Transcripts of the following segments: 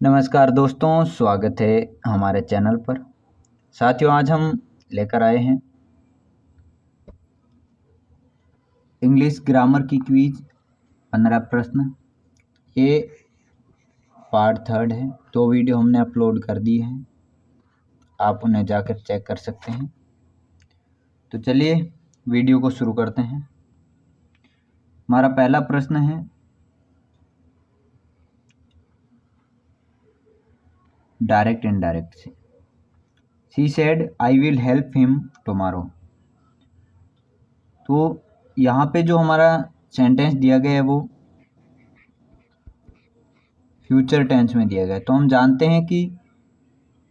नमस्कार दोस्तों, स्वागत है हमारे चैनल पर। साथियों, आज हम लेकर आए हैं इंग्लिश ग्रामर की क्विज 15 प्रश्न। ये पार्ट 3 है। 2 वीडियो हमने अपलोड कर दी हैं, आप उन्हें जाकर चेक कर सकते हैं। तो चलिए वीडियो को शुरू करते हैं। हमारा पहला प्रश्न है, डायरेक्ट इनडायरेक्ट से। She said I will help him tomorrow. तो यहाँ पे जो हमारा सेंटेंस दिया गया है वो फ्यूचर टेंस में दिया गया है। तो हम जानते हैं कि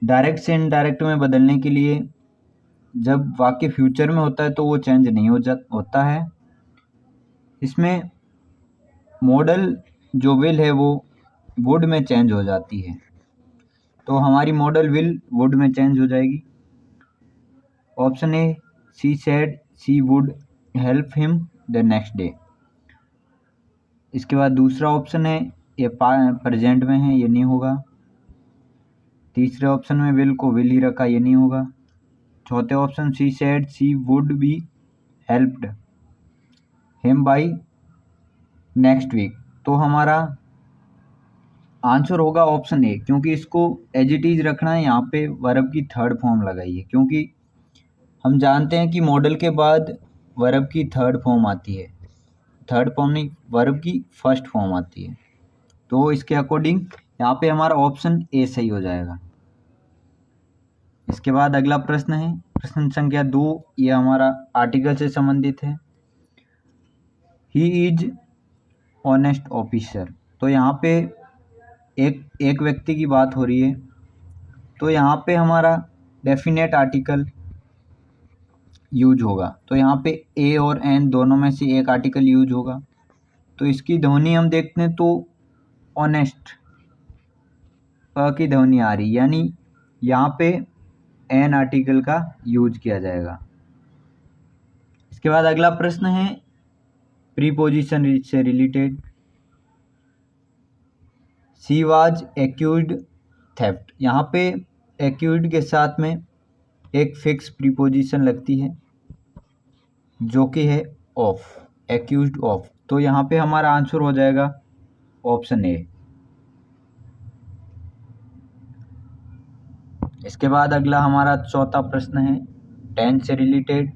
डायरेक्ट से इनडायरेक्ट में बदलने के लिए जब वाक्य फ्यूचर में होता है तो वो चेंज नहीं होता है। इसमें मॉडल जो विल है वो वुड में चेंज हो जाती है, तो हमारी मॉडल विल वुड में चेंज हो जाएगी। Option A, she said she would help him the next day. इसके बाद दूसरा ऑप्शन है, ये प्रेजेंट में है, ये नहीं होगा। तीसरे ऑप्शन में विल को विल ही रखा, ये नहीं होगा। चौथे option, she said she would be helped him by next week. तो हमारा आंसर होगा ऑप्शन ए, क्योंकि इसको एज इट इज रखना है। यहाँ पे वर्ब की थर्ड फॉर्म लगाइए, क्योंकि हम जानते हैं कि मॉडल के बाद वर्ब की थर्ड फॉर्म आती है। थर्ड फॉर्म नहीं, वर्ब की फर्स्ट फॉर्म आती है। तो इसके अकॉर्डिंग यहाँ पे हमारा ऑप्शन ए सही हो जाएगा। इसके बाद अगला प्रश्न है, प्रश्न संख्या 2। ये हमारा आर्टिकल से संबंधित है। He is honest officer. तो यहाँ पे एक व्यक्ति की बात हो रही है, तो यहाँ पे हमारा डेफिनेट आर्टिकल यूज होगा। तो यहाँ पे ए और एन दोनों में से एक आर्टिकल यूज होगा। तो इसकी ध्वनि हम देखते हैं तो ऑनेस्ट प की ध्वनि आ रही, यानी यहाँ पे एन आर्टिकल का यूज किया जाएगा। इसके बाद अगला प्रश्न है प्रीपोजिशन से related. She was accused theft. यहाँ पे एक्यूज्ड के साथ में एक फिक्स प्रीपोजिशन लगती है जो कि है ऑफ, एक्यूज्ड ऑफ। तो यहाँ पे हमारा आंसर हो जाएगा ऑप्शन ए। इसके बाद अगला हमारा चौथा प्रश्न है टेंस से related.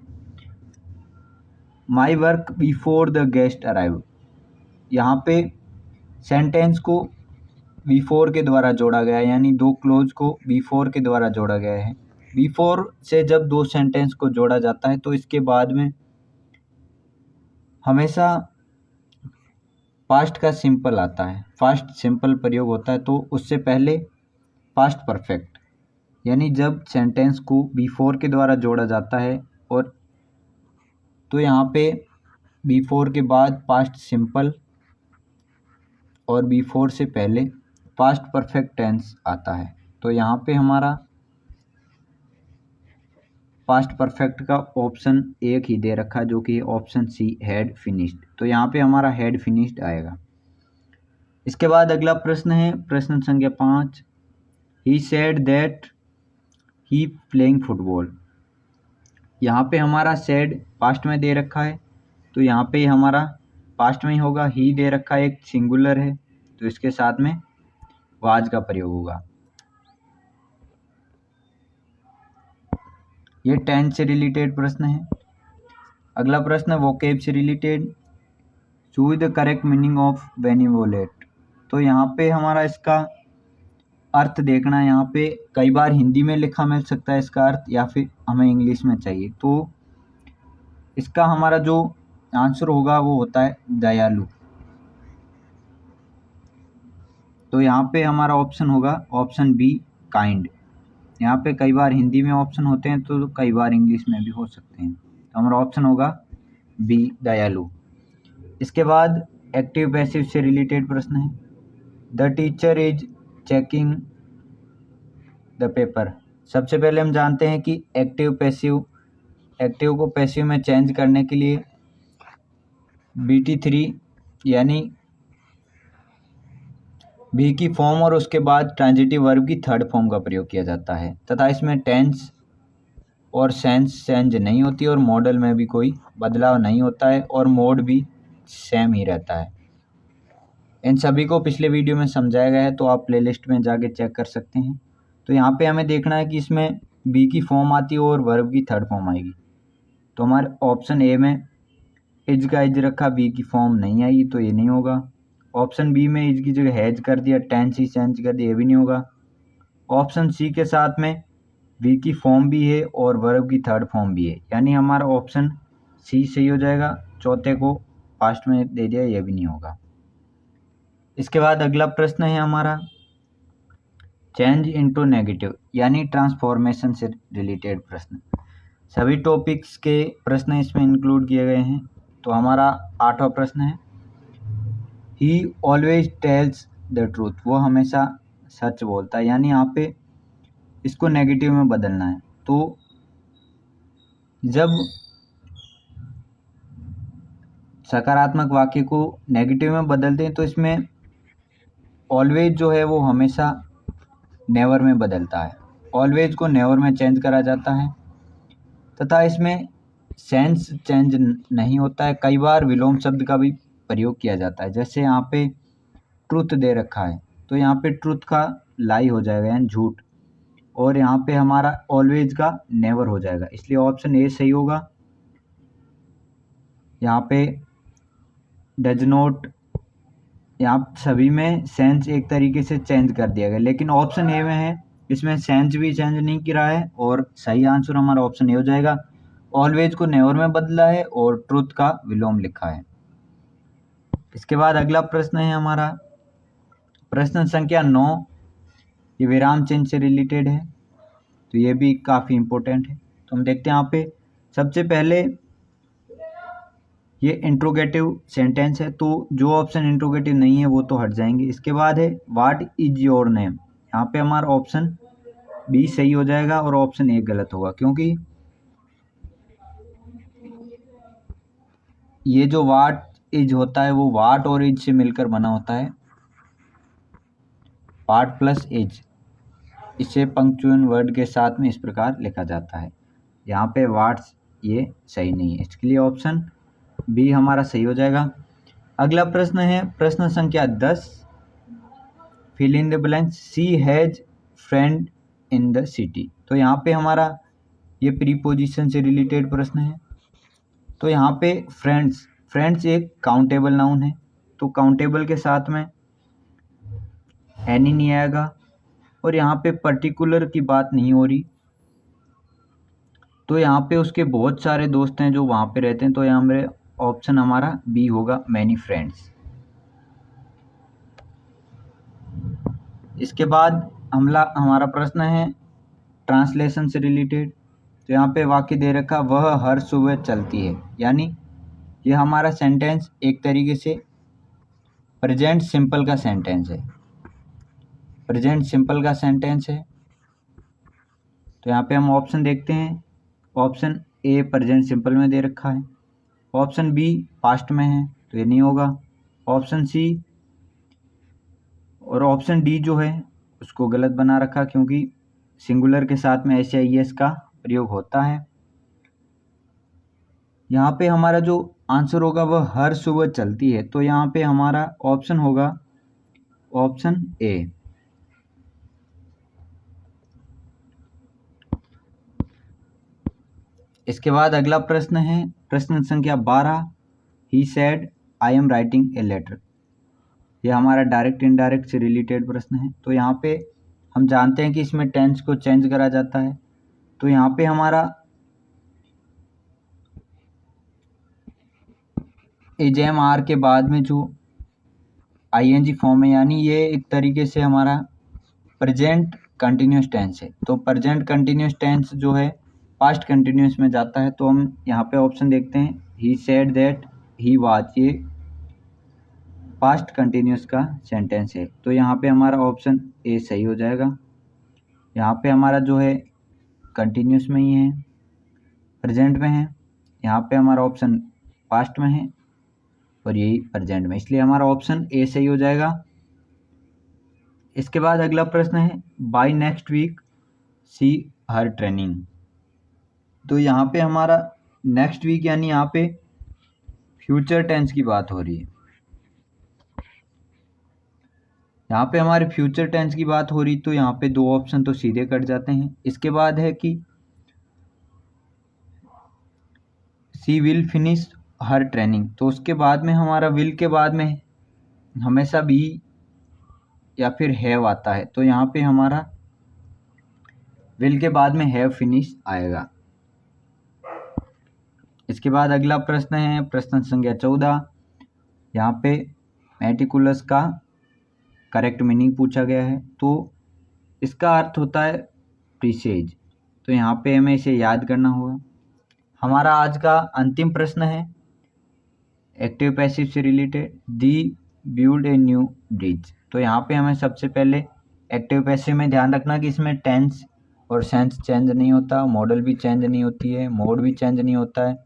My work before the guest arrive. यहाँ पे सेंटेंस को बिफोर के द्वारा जोड़ा गया है, यानी दो क्लोज को बिफोर के द्वारा जोड़ा गया है। बिफोर से जब दो सेंटेंस को जोड़ा जाता है तो इसके बाद में हमेशा पास्ट का सिंपल आता है, पास्ट सिंपल प्रयोग होता है। तो उससे पहले पास्ट परफेक्ट, यानी जब सेंटेंस को बिफोर के द्वारा जोड़ा जाता है और तो यहाँ पे बिफोर के बाद पास्ट सिंपल और बिफोर से पहले पास्ट परफेक्ट टेंस आता है। तो यहाँ पे हमारा पास्ट परफेक्ट का ऑप्शन एक ही दे रखा, जो कि ऑप्शन सी, हैड फिनिश्ड। तो यहाँ पे हमारा हैड फिनिश्ड आएगा। इसके बाद अगला प्रश्न है प्रश्न संख्या 5। He said that he playing football. यहाँ पे हमारा सेड पास्ट में दे रखा है, तो यहाँ पे हमारा पास्ट में ही होगा। ही दे रखा है, एक सिंगुलर है, तो इसके साथ में वाज का प्रयोग होगा। ये टेंस से रिलेटेड प्रश्न है। अगला प्रश्न वोकेब से related. Choose the correct meaning of benevolent. तो यहाँ पे हमारा इसका अर्थ देखना है। यहाँ पे कई बार हिंदी में लिखा मिल सकता है इसका अर्थ, या फिर हमें इंग्लिश में चाहिए। तो इसका हमारा जो आंसर होगा वो होता है दयालु। तो यहाँ पे हमारा ऑप्शन होगा ऑप्शन बी, काइंड। यहाँ पे कई बार हिंदी में ऑप्शन होते हैं तो कई बार इंग्लिश में भी हो सकते हैं। तो हमारा ऑप्शन होगा बी, दयालु। इसके बाद एक्टिव पैसिव से रिलेटेड प्रश्न है। The teacher is checking the paper. सबसे पहले हम जानते हैं कि एक्टिव को पैसिव में चेंज करने के लिए BT3 यानी बी की फॉर्म और उसके बाद ट्रांजिटिव वर्ब की थर्ड फॉर्म का प्रयोग किया जाता है तथा इसमें टेंस और सेंस चेंज नहीं होती और मॉडल में भी कोई बदलाव नहीं होता है और मोड भी सेम ही रहता है। इन सभी को पिछले वीडियो में समझाया गया है, तो आप प्लेलिस्ट में जाके चेक कर सकते हैं। तो यहाँ पे हमें देखना है कि इसमें बी की फॉर्म आती है और वर्ब की थर्ड फॉर्म आएगी। तो हमारे ऑप्शन ए में इज का इज रखा, बी की फॉर्म नहीं आई, तो ये नहीं होगा। ऑप्शन बी में इज की जगह हैज कर दिया, टेंस ही चेंज कर दिया, ये भी नहीं होगा। ऑप्शन सी के साथ में बी की फॉर्म भी है और वर्ब की थर्ड फॉर्म भी है, यानी हमारा ऑप्शन सी सही हो जाएगा। चौथे को पास्ट में दे दिया, ये भी नहीं होगा। इसके बाद अगला प्रश्न है हमारा चेंज इनटू नेगेटिव यानी ट्रांसफॉर्मेशन से रिलेटेड प्रश्न। सभी टॉपिक्स के प्रश्न इसमें इंक्लूड किए गए हैं। तो हमारा 8वां प्रश्न है ही ऑलवेज टेल्स द ट्रूथ, वो हमेशा सच बोलता है, यानी यहाँ पे इसको नेगेटिव में बदलना है। तो जब सकारात्मक वाक्य को नेगेटिव में बदलते हैं तो इसमें ऑलवेज जो है वो हमेशा नेवर में बदलता है, ऑलवेज को नेवर में चेंज करा जाता है तथा इसमें सेंस चेंज नहीं होता है। कई बार विलोम शब्द का भी प्रयोग किया जाता है, जैसे यहाँ पे ट्रुथ दे रखा है तो यहाँ पे ट्रुथ का लाई हो जाएगा यानी झूठ, और यहाँ पे हमारा ऑलवेज का नेवर हो जाएगा, इसलिए ऑप्शन ए सही होगा। यहाँ पे डज नॉट, यहाँ सभी में सेंस एक तरीके से चेंज कर दिया गया, लेकिन ऑप्शन ए में है इसमें सेंस भी चेंज नहीं किया है और सही आंसर हमारा ऑप्शन ए हो जाएगा। ऑलवेज को नेवर में बदला है और ट्रुथ का विलोम लिखा है। इसके बाद अगला प्रश्न है हमारा प्रश्न संख्या 9, ये विराम चिन्ह से रिलेटेड है, तो ये भी काफ़ी इम्पोर्टेंट है। तो हम देखते हैं यहाँ पे सबसे पहले ये इंट्रोगेटिव सेंटेंस है, तो जो ऑप्शन इंट्रोगेटिव नहीं है वो तो हट जाएंगे। इसके बाद है व्हाट इज योर नेम, यहाँ पे हमारा ऑप्शन बी सही हो जाएगा और ऑप्शन ए गलत होगा, क्योंकि ये जो व्हाट इज होता है वो व्हाट और इज से मिलकर बना होता है, व्हाट प्लस इज, इसे पंक्चुअल वर्ड के साथ में इस प्रकार लिखा जाता है। यहाँ पे व्हाट्स ये सही नहीं है, इसके लिए ऑप्शन बी हमारा सही हो जाएगा। अगला प्रश्न है प्रश्न संख्या 10, fill in the blanks, she has friend in the city. तो यहाँ पे हमारा ये प्रीपोजिशन से रिलेटेड प्रश्न है। तो यहाँ पे फ्रेंड्स एक काउंटेबल नाउन है, तो काउंटेबल के साथ में एनी नहीं आएगा और यहाँ पे पर्टिकुलर की बात नहीं हो रही, तो यहाँ पे उसके बहुत सारे दोस्त हैं जो वहाँ पे रहते हैं, तो यहाँ मेरे ऑप्शन हमारा बी होगा, मैनी फ्रेंड्स। इसके बाद हमारा प्रश्न है ट्रांसलेशन से रिलेटेड। तो यहाँ पे वाक्य दे रखा वह हर सुबह चलती है, यानी ये हमारा सेंटेंस एक तरीके से प्रेजेंट सिंपल का सेंटेंस है, प्रेजेंट सिंपल का सेंटेंस है। तो यहाँ पे हम ऑप्शन देखते हैं, ऑप्शन ए प्रेजेंट सिंपल में दे रखा है, ऑप्शन बी पास्ट में है तो ये नहीं होगा, ऑप्शन सी और ऑप्शन डी जो है उसको गलत बना रखा, क्योंकि सिंगुलर के साथ में एस आई एस का प्रयोग होता है। यहाँ पे हमारा जो आंसर होगा वह हर सुबह चलती है, तो यहाँ पे हमारा ऑप्शन होगा ऑप्शन ए। इसके बाद अगला प्रश्न है प्रश्न संख्या 12, he said I am writing a letter. यह हमारा डायरेक्ट इनडायरेक्ट से रिलेटेड प्रश्न है। तो यहाँ पे हम जानते हैं कि इसमें टेंस को चेंज करा जाता है, तो यहाँ पे हमारा एजेम आर के बाद में जो आईएनजी फॉर्म है, यानी ये एक तरीके से हमारा प्रेजेंट कंटिन्यूस टेंस है। तो प्रेजेंट कंटिन्यूस टेंस जो है पास्ट कंटिन्यूस में जाता है, तो हम यहाँ पे ऑप्शन देखते हैं he said that he was, ये पास्ट कंटिन्यूस का सेंटेंस है, तो यहाँ पे हमारा ऑप्शन ए सही हो जाएगा। यहाँ पे हमारा जो है कंटिन्यूस में ही है, प्रेजेंट में है, यहाँ पे हमारा ऑप्शन पास्ट में है और यही प्रेजेंट में, इसलिए हमारा ऑप्शन ए सही हो जाएगा। इसके बाद अगला प्रश्न है बाय नेक्स्ट वीक सी हर ट्रेनिंग। तो यहाँ पे हमारा नेक्स्ट वीक यानी यहाँ पे फ्यूचर टेंस की बात हो रही है। यहाँ पे हमारे फ्यूचर टेंस की बात हो रही, तो यहाँ पे दो ऑप्शन तो सीधे कट जाते हैं। इसके बाद है कि सी विल फिनिश हर ट्रेनिंग, तो उसके बाद में हमारा विल के बाद में हमेशा बी या फिर हैव आता है, तो यहाँ पे हमारा विल के बाद में हैव फिनिश आएगा। इसके बाद अगला प्रश्न है प्रश्न संख्या 14। यहाँ पे मेटिकुलस का करेक्ट मीनिंग पूछा गया है, तो इसका अर्थ होता है प्रीसेज, तो यहाँ पे हमें इसे याद करना होगा। हमारा आज का अंतिम प्रश्न है एक्टिव पैसिव से related, the build a new bridge. तो यहाँ पे हमें सबसे पहले एक्टिव पैसिव में ध्यान रखना कि इसमें टेंस और सेंस चेंज नहीं होता, मॉडल भी चेंज नहीं होती है, मोड भी चेंज नहीं होता है।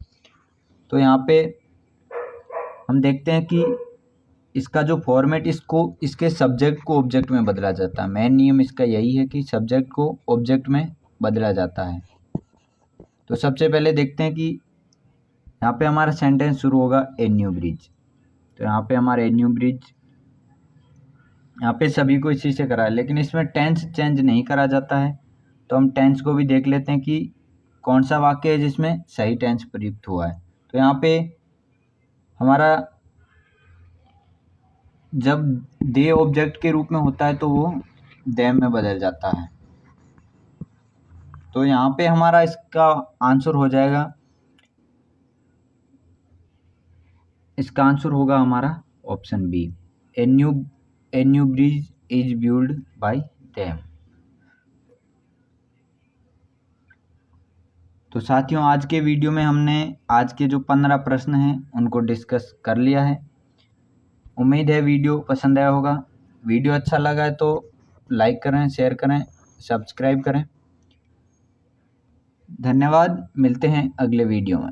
तो यहाँ पे हम देखते हैं कि इसका जो फॉर्मेट इसके सब्जेक्ट को ऑब्जेक्ट में बदला जाता है। मेन नियम इसका यही है कि सब्जेक्ट को ऑब्जेक्ट में बदला जाता है। तो सबसे पहले देखते हैं कि यहाँ पे हमारा सेंटेंस शुरू होगा ए न्यू ब्रिज। तो यहाँ पे हमारा ए न्यू ब्रिज, यहाँ पे सभी को इसी से करा है, लेकिन इसमें टेंस चेंज नहीं करा जाता है। तो हम टेंस को भी देख लेते हैं कि कौन सा वाक्य है जिसमें सही टेंस प्रयुक्त हुआ है। तो यहाँ पे हमारा जब दे ऑब्जेक्ट के रूप में होता है तो वो देम में बदल जाता है। तो यहाँ पे हमारा इसका आंसर हो जाएगा, इसका आंसर होगा हमारा option B, a new bridge is build by them. तो साथियों, आज के वीडियो में हमने आज के जो 15 प्रश्न हैं उनको डिस्कस कर लिया है। उम्मीद है वीडियो पसंद आया होगा। वीडियो अच्छा लगा है तो लाइक करें, शेयर करें, सब्सक्राइब करें। धन्यवाद, मिलते हैं अगले वीडियो में।